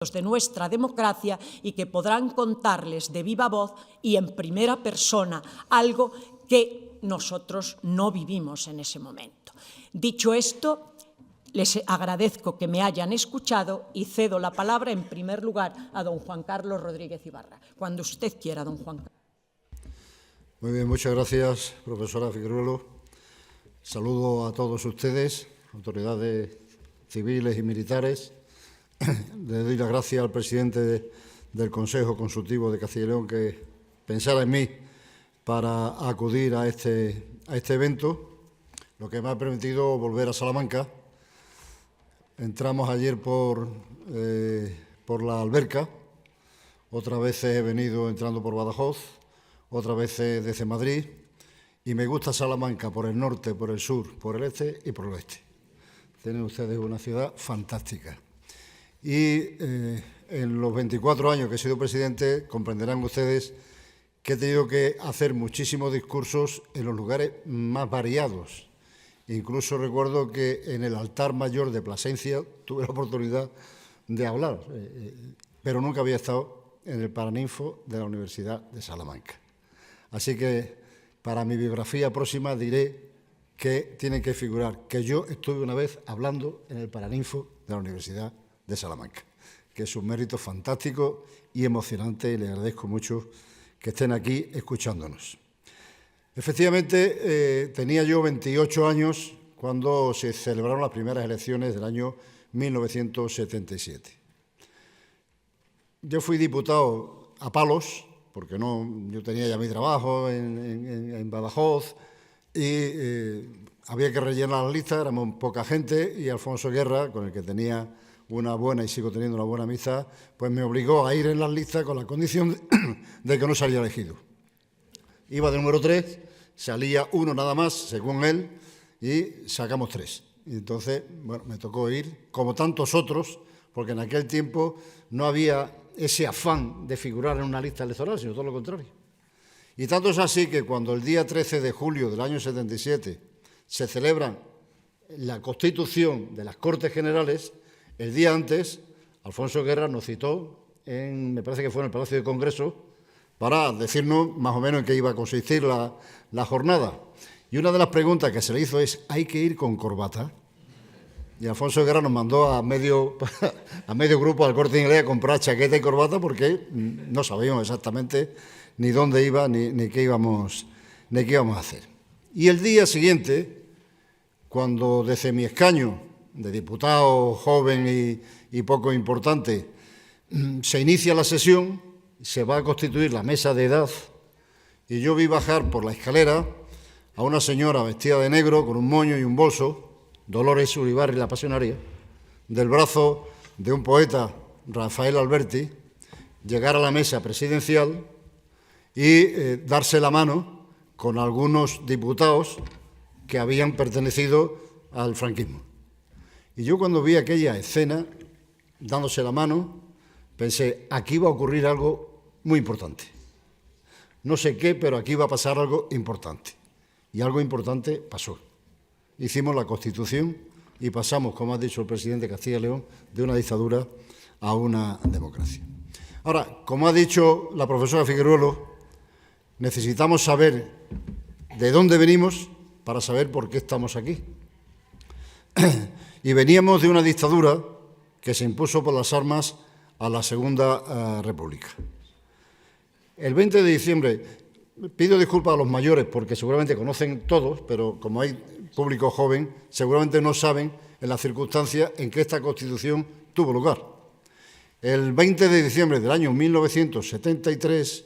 de nuestra democracia y que podrán contarles de viva voz y en primera persona algo que nosotros no vivimos en ese momento. Dicho esto, les agradezco que me hayan escuchado y cedo la palabra en primer lugar a don Juan Carlos Rodríguez Ibarra. Cuando usted quiera, don Juan Carlos. Muy bien, muchas gracias, profesora Figueruelo. Saludo a todos ustedes, autoridades civiles y militares. Le doy las gracias al presidente del Consejo Consultivo de Castilla y León que pensara en mí para acudir a este evento, lo que me ha permitido volver a Salamanca. Entramos ayer por la Alberca, otra vez he venido entrando por Badajoz, otra vez desde Madrid, y me gusta Salamanca por el norte, por el sur, por el este y por el oeste. Tienen ustedes una ciudad fantástica. Y en los 24 años que he sido presidente, comprenderán ustedes que he tenido que hacer muchísimos discursos en los lugares más variados. Incluso recuerdo que en el altar mayor de Plasencia tuve la oportunidad de hablar, pero nunca había estado en el Paraninfo de la Universidad de Salamanca. Así que para mi biografía próxima diré que tiene que figurar que yo estuve una vez hablando en el Paraninfo de la Universidad de Salamanca, que es un mérito fantástico y emocionante, y les agradezco mucho que estén aquí escuchándonos. Efectivamente, tenía yo 28 años cuando se celebraron las primeras elecciones del año 1977. Yo fui diputado a palos, porque yo tenía ya mi trabajo en Badajoz y había que rellenar las listas, éramos poca gente, y Alfonso Guerra, con el que tenía una buena y sigo teniendo una buena amistad, pues me obligó a ir en las listas con la condición de que no salía elegido. Iba de número 3, salía uno nada más, según él, y sacamos 3. Y entonces, bueno, me tocó ir, como tantos otros, porque en aquel tiempo no había ese afán de figurar en una lista electoral, sino todo lo contrario. Y tanto es así que cuando el día 13 de julio del año 77 se celebra la constitución de las Cortes Generales, el día antes, Alfonso Guerra nos citó, me parece que fue en el Palacio de Congreso, para decirnos más o menos en qué iba a consistir la jornada. Y una de las preguntas que se le hizo es, ¿hay que ir con corbata? Y Alfonso Guerra nos mandó a medio grupo al Corte Inglés a comprar chaqueta y corbata porque no sabíamos exactamente ni dónde iba ni qué íbamos a hacer. Y el día siguiente, cuando desde mi escaño de diputado joven y poco importante, se inicia la sesión, se va a constituir la mesa de edad, y yo vi bajar por la escalera a una señora vestida de negro con un moño y un bolso, Dolores Uribarri la Pasionaria, del brazo de un poeta, Rafael Alberti, llegar a la mesa presidencial y darse la mano con algunos diputados que habían pertenecido al franquismo. Y yo cuando vi aquella escena, dándose la mano, pensé, aquí va a ocurrir algo muy importante. No sé qué, pero aquí va a pasar algo importante. Y algo importante pasó. Hicimos la Constitución y pasamos, como ha dicho el presidente de Castilla y León, de una dictadura a una democracia. Ahora, como ha dicho la profesora Figueruelo, necesitamos saber de dónde venimos para saber por qué estamos aquí. Y veníamos de una dictadura que se impuso por las armas a la Segunda República. El 20 de diciembre, pido disculpas a los mayores porque seguramente conocen todos, pero como hay público joven, seguramente no saben en las circunstancias en que esta Constitución tuvo lugar. El 20 de diciembre del año 1973,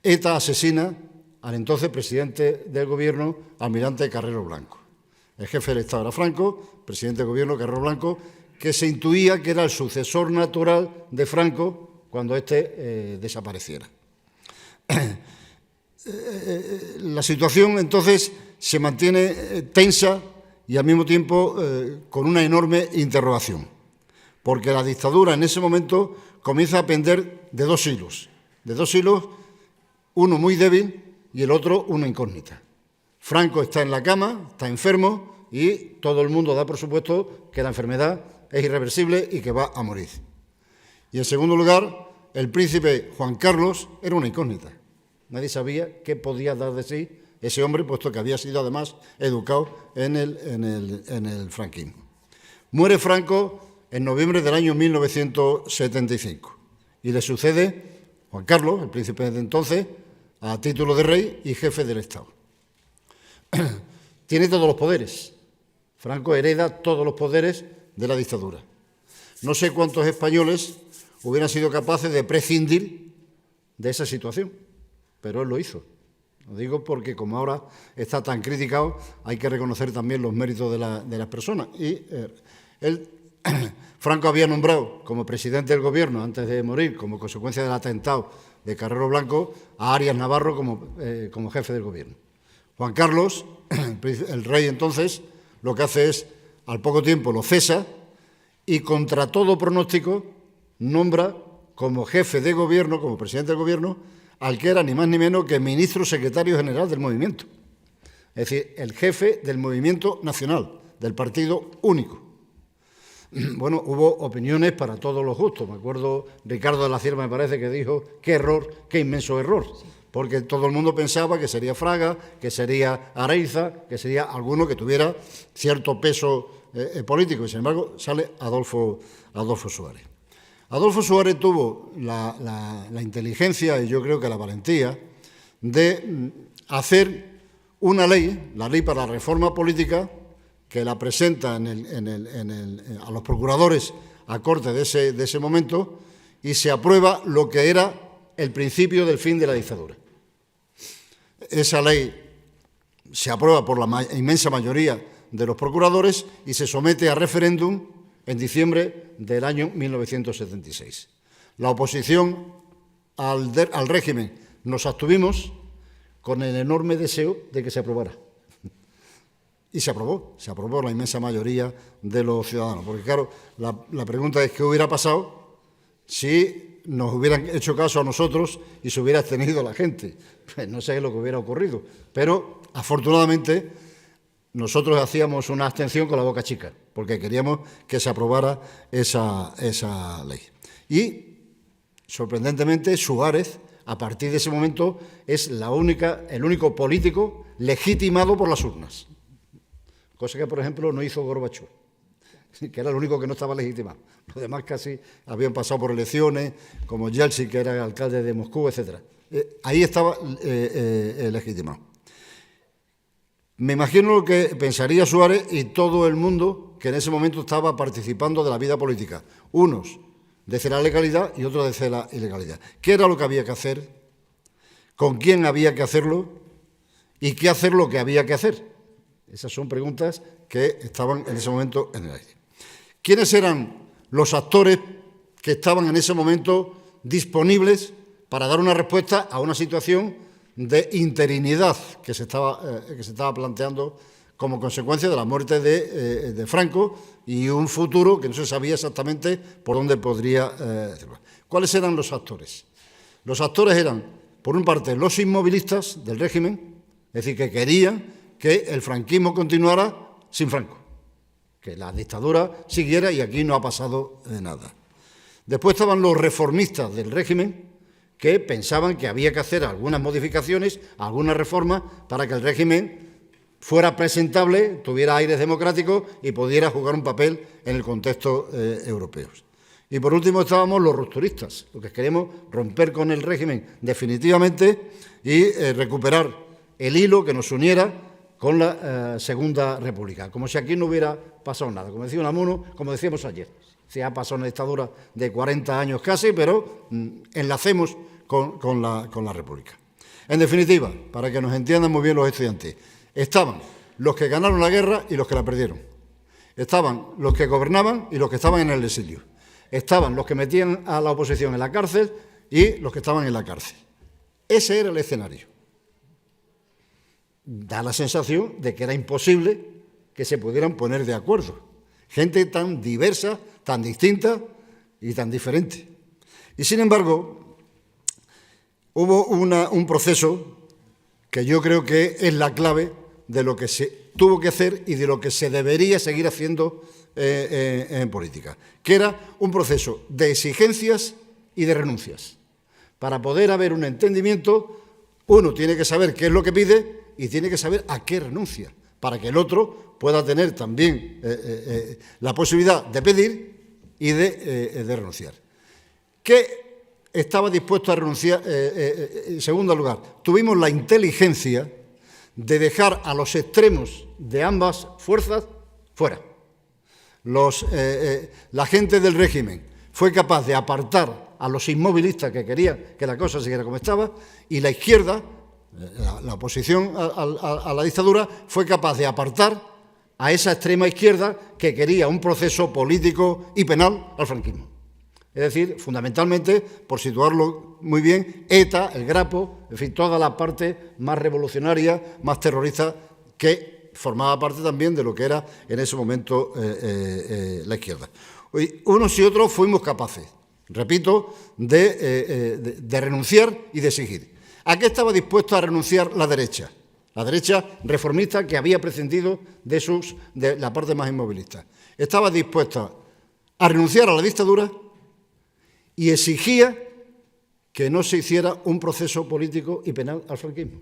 ETA asesina al entonces presidente del Gobierno, almirante Carrero Blanco. El jefe del Estado era Franco, presidente del Gobierno Carrero Blanco, que se intuía que era el sucesor natural de Franco cuando éste desapareciera. La situación entonces se mantiene tensa y al mismo tiempo con una enorme interrogación, porque la dictadura en ese momento comienza a pender de dos hilos, uno muy débil y el otro una incógnita. Franco está en la cama, está enfermo y todo el mundo da por supuesto que la enfermedad es irreversible y que va a morir. Y en segundo lugar, el príncipe Juan Carlos era una incógnita. Nadie sabía qué podía dar de sí ese hombre, puesto que había sido además educado en el franquismo. Muere Franco en noviembre del año 1975 y le sucede Juan Carlos, el príncipe de entonces, a título de rey y jefe del Estado. Tiene todos los poderes. Franco hereda todos los poderes de la dictadura. No sé cuántos españoles hubieran sido capaces de prescindir de esa situación, pero él lo hizo. Lo digo porque como ahora está tan criticado, hay que reconocer también los méritos de las personas. Y Franco había nombrado como presidente del gobierno, antes de morir, como consecuencia del atentado de Carrero Blanco, a Arias Navarro como jefe del gobierno. Juan Carlos, el rey entonces, lo que hace es, al poco tiempo lo cesa y contra todo pronóstico nombra como jefe de gobierno, como presidente del gobierno, al que era ni más ni menos que ministro secretario general del movimiento. Es decir, el jefe del movimiento nacional, del partido único. Bueno, hubo opiniones para todos los gustos. Me acuerdo, Ricardo de la Cierva me parece que dijo, qué error, qué inmenso error. Porque todo el mundo pensaba que sería Fraga, que sería Areiza, que sería alguno que tuviera cierto peso político. Y sin embargo, sale Adolfo Suárez. Adolfo Suárez tuvo la inteligencia y yo creo que la valentía de hacer una ley, la ley para la reforma política, que la presenta a los procuradores a corte de ese momento y se aprueba lo que era el principio del fin de la dictadura. Esa ley se aprueba por la inmensa mayoría de los procuradores y se somete a referéndum en diciembre del año 1976. La oposición al régimen nos abstuvimos con el enorme deseo de que se aprobara. Y se aprobó la inmensa mayoría de los ciudadanos. Porque claro, la pregunta es qué hubiera pasado si nos hubieran hecho caso a nosotros y se hubiera abstenido la gente. Pues no sé lo que hubiera ocurrido. Pero afortunadamente nosotros hacíamos una abstención con la boca chica, porque queríamos que se aprobara esa ley. Y, sorprendentemente, Suárez, a partir de ese momento, es el único político legitimado por las urnas. Cosa que, por ejemplo, no hizo Gorbachov, que era el único que no estaba legitimado. Los demás casi habían pasado por elecciones, como Yeltsin, que era el alcalde de Moscú, etc. Ahí estaba legitimado. Me imagino lo que pensaría Suárez y todo el mundo que en ese momento estaba participando de la vida política. Unos desde la legalidad y otros desde la ilegalidad. ¿Qué era lo que había que hacer? ¿Con quién había que hacerlo? ¿Y qué hacer lo que había que hacer? Esas son preguntas que estaban en ese momento en el aire. ¿Quiénes eran los actores que estaban en ese momento disponibles para dar una respuesta a una situación de interinidad que se estaba planteando como consecuencia de la muerte de Franco y un futuro que no se sabía exactamente por dónde podría llevar? ¿Cuáles eran los actores? Los actores eran, por una parte, los inmovilistas del régimen, es decir, que querían que el franquismo continuara sin Franco, que la dictadura siguiera y aquí no ha pasado nada. Después estaban los reformistas del régimen, que pensaban que había que hacer algunas modificaciones, algunas reformas, para que el régimen fuera presentable, tuviera aires democráticos y pudiera jugar un papel en el contexto europeo. Y por último estábamos los rupturistas, los que queremos romper con el régimen definitivamente y recuperar el hilo que nos uniera con la Segunda República, como si aquí no hubiera pasado nada. Como decía Unamuno, como decíamos ayer, se ha pasado una dictadura de 40 años casi, pero enlacemos con la República. En definitiva, para que nos entiendan muy bien los estudiantes, estaban los que ganaron la guerra y los que la perdieron. Estaban los que gobernaban y los que estaban en el exilio. Estaban los que metían a la oposición en la cárcel y los que estaban en la cárcel. Ese era el escenario. Da la sensación de que era imposible que se pudieran poner de acuerdo. Gente tan diversa, tan distinta y tan diferente. Y sin embargo, hubo un proceso que yo creo que es la clave de lo que se tuvo que hacer y de lo que se debería seguir haciendo en política, que era un proceso de exigencias y de renuncias. Para poder haber un entendimiento, uno tiene que saber qué es lo que pide y tiene que saber a qué renuncia, para que el otro pueda tener también la posibilidad de pedir y de renunciar. ¿Qué estaba dispuesto a renunciar? En segundo lugar, tuvimos la inteligencia de dejar a los extremos de ambas fuerzas fuera. La gente del régimen fue capaz de apartar a los inmovilistas que querían que la cosa siguiera como estaba, y la izquierda, la oposición a la dictadura, fue capaz de apartar a esa extrema izquierda que quería un proceso político y penal al franquismo. Es decir, fundamentalmente, por situarlo muy bien, ETA, el Grapo, en fin, toda la parte más revolucionaria, más terrorista, que formaba parte también de lo que era en ese momento la izquierda. Unos y otros fuimos capaces, repito, de renunciar y de exigir. ¿A qué estaba dispuesto a renunciar la derecha? La derecha reformista, que había prescindido de la parte más inmovilista. Estaba dispuesta a renunciar a la dictadura y exigía que no se hiciera un proceso político y penal al franquismo.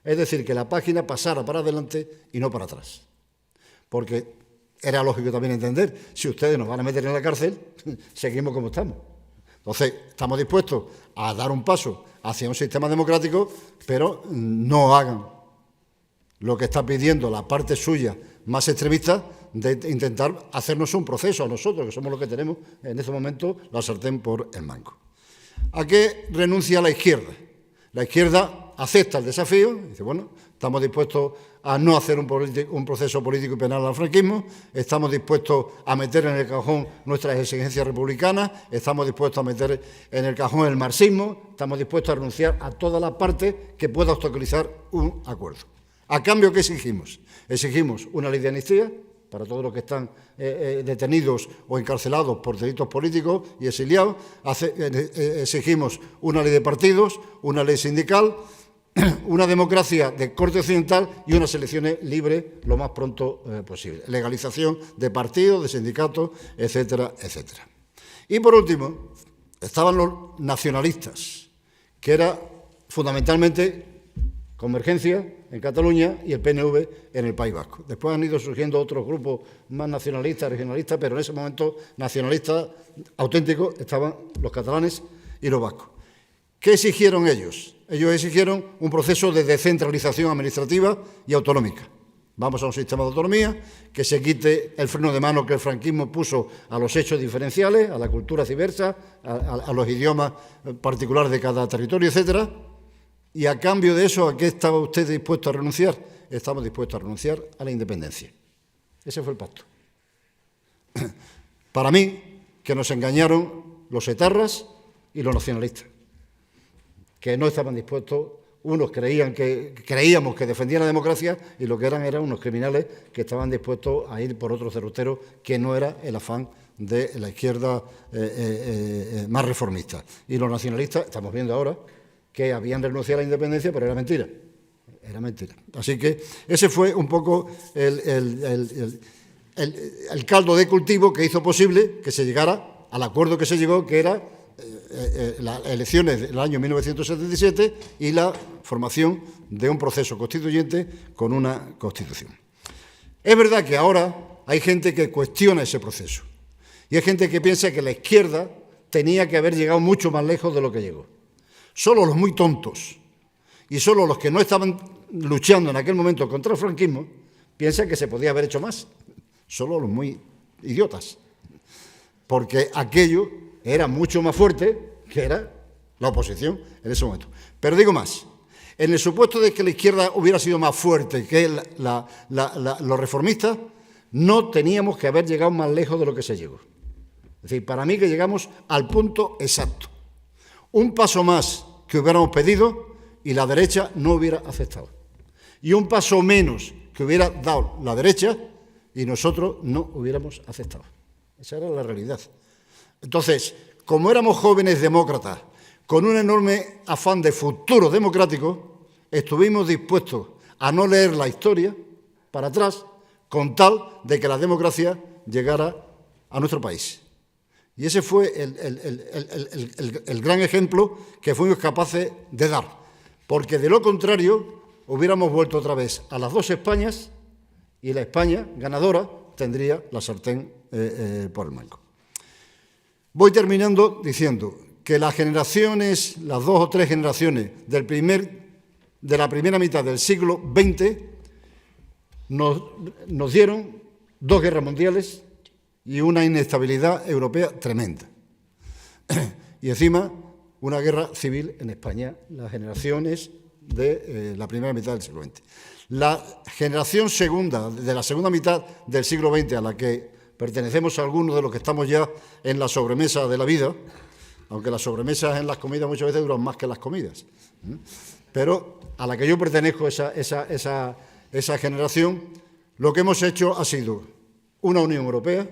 Es decir, que la página pasara para adelante y no para atrás. Porque era lógico también entender, si ustedes nos van a meter en la cárcel, seguimos como estamos. Entonces, estamos dispuestos a dar un paso hacia un sistema democrático, pero no hagan lo que está pidiendo la parte suya más extremista, de intentar hacernos un proceso a nosotros, que somos los que tenemos en este momento la sartén por el mango. ¿A qué renuncia la izquierda? La izquierda acepta el desafío, dice, bueno, estamos dispuestos a no hacer un proceso político y penal al franquismo, estamos dispuestos a meter en el cajón nuestras exigencias republicanas, estamos dispuestos a meter en el cajón el marxismo, estamos dispuestos a renunciar a toda la parte que pueda obstaculizar un acuerdo. ¿A cambio qué exigimos? Exigimos una ley de amnistía para todos los que están detenidos o encarcelados por delitos políticos y exiliados. Exigimos una ley de partidos, una ley sindical, una democracia de corte occidental y unas elecciones libres lo más pronto posible. Legalización de partidos, de sindicatos, etcétera, etcétera. Y por último, estaban los nacionalistas, que era fundamentalmente Convergencia en Cataluña y el PNV en el País Vasco. Después han ido surgiendo otros grupos más nacionalistas, regionalistas, pero en ese momento nacionalistas auténticos estaban los catalanes y los vascos. ¿Qué exigieron ellos? Ellos exigieron un proceso de descentralización administrativa y autonómica. Vamos a un sistema de autonomía, que se quite el freno de mano que el franquismo puso a los hechos diferenciales, a la cultura diversa, a los idiomas particulares de cada territorio, etcétera. Y a cambio de eso, ¿a qué estaba usted dispuesto a renunciar? Estamos dispuestos a renunciar a la independencia. Ese fue el pacto. Para mí, que nos engañaron los etarras y los nacionalistas, que no estaban dispuestos, unos creíamos que defendían la democracia y lo que eran unos criminales que estaban dispuestos a ir por otros derroteros, que no era el afán de la izquierda más reformista. Y los nacionalistas, estamos viendo ahora, que habían renunciado a la independencia, pero era mentira. Era mentira. Así que ese fue un poco el caldo de cultivo que hizo posible que se llegara al acuerdo que se llegó, que era las elecciones del año 1977 y la formación de un proceso constituyente con una constitución. Es verdad que ahora hay gente que cuestiona ese proceso y hay gente que piensa que la izquierda tenía que haber llegado mucho más lejos de lo que llegó. Solo los muy tontos y solo los que no estaban luchando en aquel momento contra el franquismo piensan que se podía haber hecho más. Solo los muy idiotas. Porque aquello era mucho más fuerte que era la oposición en ese momento. Pero digo más, en el supuesto de que la izquierda hubiera sido más fuerte que los reformistas, no teníamos que haber llegado más lejos de lo que se llegó. Es decir, para mí que llegamos al punto exacto. Un paso más que hubiéramos pedido y la derecha no hubiera aceptado. Y un paso menos que hubiera dado la derecha y nosotros no hubiéramos aceptado. Esa era la realidad. Entonces, como éramos jóvenes demócratas, con un enorme afán de futuro democrático, estuvimos dispuestos a no leer la historia para atrás, con tal de que la democracia llegara a nuestro país. Y ese fue el gran ejemplo que fuimos capaces de dar, porque de lo contrario hubiéramos vuelto otra vez a las dos Españas y la España ganadora tendría la sartén por el mango. Voy terminando diciendo que las generaciones, las 2 o 3 generaciones de la primera mitad del siglo XX nos dieron 2 guerras mundiales y una inestabilidad europea tremenda. Y encima, una guerra civil en España, las generaciones de la primera mitad del siglo XX. La generación segunda, de la segunda mitad del siglo XX, a la que pertenecemos a algunos de los que estamos ya en la sobremesa de la vida, aunque las sobremesas en las comidas muchas veces duran más que las comidas, pero a la que yo pertenezco, esa generación, lo que hemos hecho ha sido una Unión Europea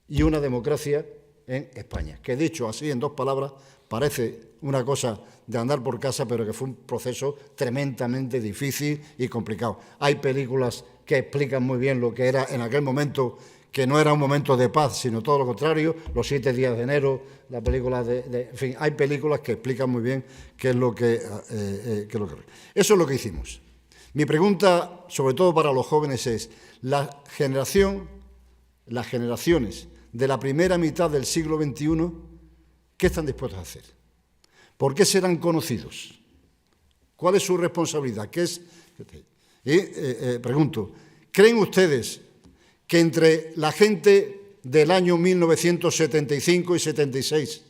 y una democracia en España, que dicho así en 2 palabras parece una cosa de andar por casa, pero que fue un proceso tremendamente difícil y complicado. Hay películas que explican muy bien lo que era en aquel momento, que no era un momento de paz, sino todo lo contrario, los 7 días de enero, la película en fin, hay películas que explican muy bien qué es lo que... Eso es lo que hicimos. Mi pregunta, sobre todo para los jóvenes, es: las generaciones de la primera mitad del siglo XXI, ¿qué están dispuestos a hacer? ¿Por qué serán conocidos? ¿Cuál es su responsabilidad? Pregunto, ¿creen ustedes que entre la gente del año 1975 y 76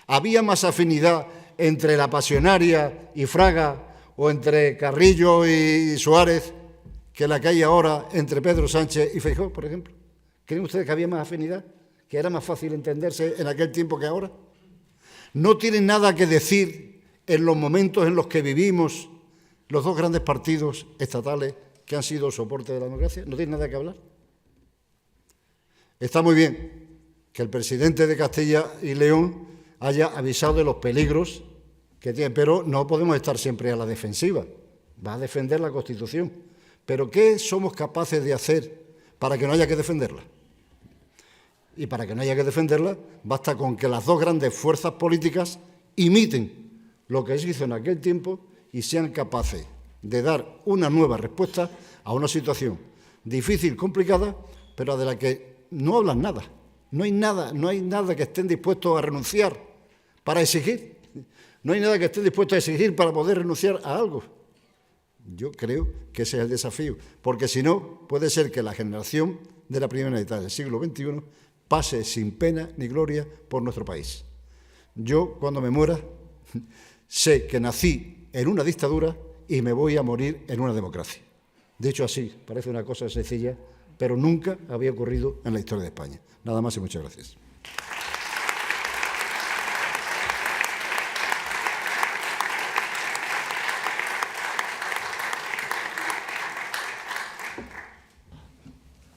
había más afinidad entre la Pasionaria y Fraga o entre Carrillo y Suárez que la que hay ahora entre Pedro Sánchez y Feijóo, por ejemplo? ¿Creen ustedes que había más afinidad? ¿Que era más fácil entenderse en aquel tiempo que ahora? ¿No tienen nada que decir en los momentos en los que vivimos los 2 grandes partidos estatales que han sido soporte de la democracia? ¿No tienen nada que hablar? Está muy bien que el presidente de Castilla y León haya avisado de los peligros que tiene, pero no podemos estar siempre a la defensiva. Va a defender la Constitución. Pero ¿qué somos capaces de hacer para que no haya que defenderla? Y para que no haya que defenderla, basta con que las 2 grandes fuerzas políticas imiten lo que se hizo en aquel tiempo y sean capaces de dar una nueva respuesta a una situación difícil, complicada, pero de la que no hablan nada. No hay nada que estén dispuestos a renunciar para exigir. No hay nada que estén dispuestos a exigir para poder renunciar a algo. Yo creo que ese es el desafío, porque si no, puede ser que la generación de la primera mitad del siglo XXI pase sin pena ni gloria por nuestro país. Yo, cuando me muera, sé que nací en una dictadura y me voy a morir en una democracia. Dicho así, parece una cosa sencilla, pero nunca había ocurrido en la historia de España. Nada más y muchas gracias.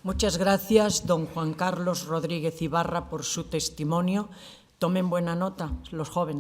Muchas gracias, don Juan Carlos Rodríguez Ibarra, por su testimonio. Tomen buena nota los jóvenes.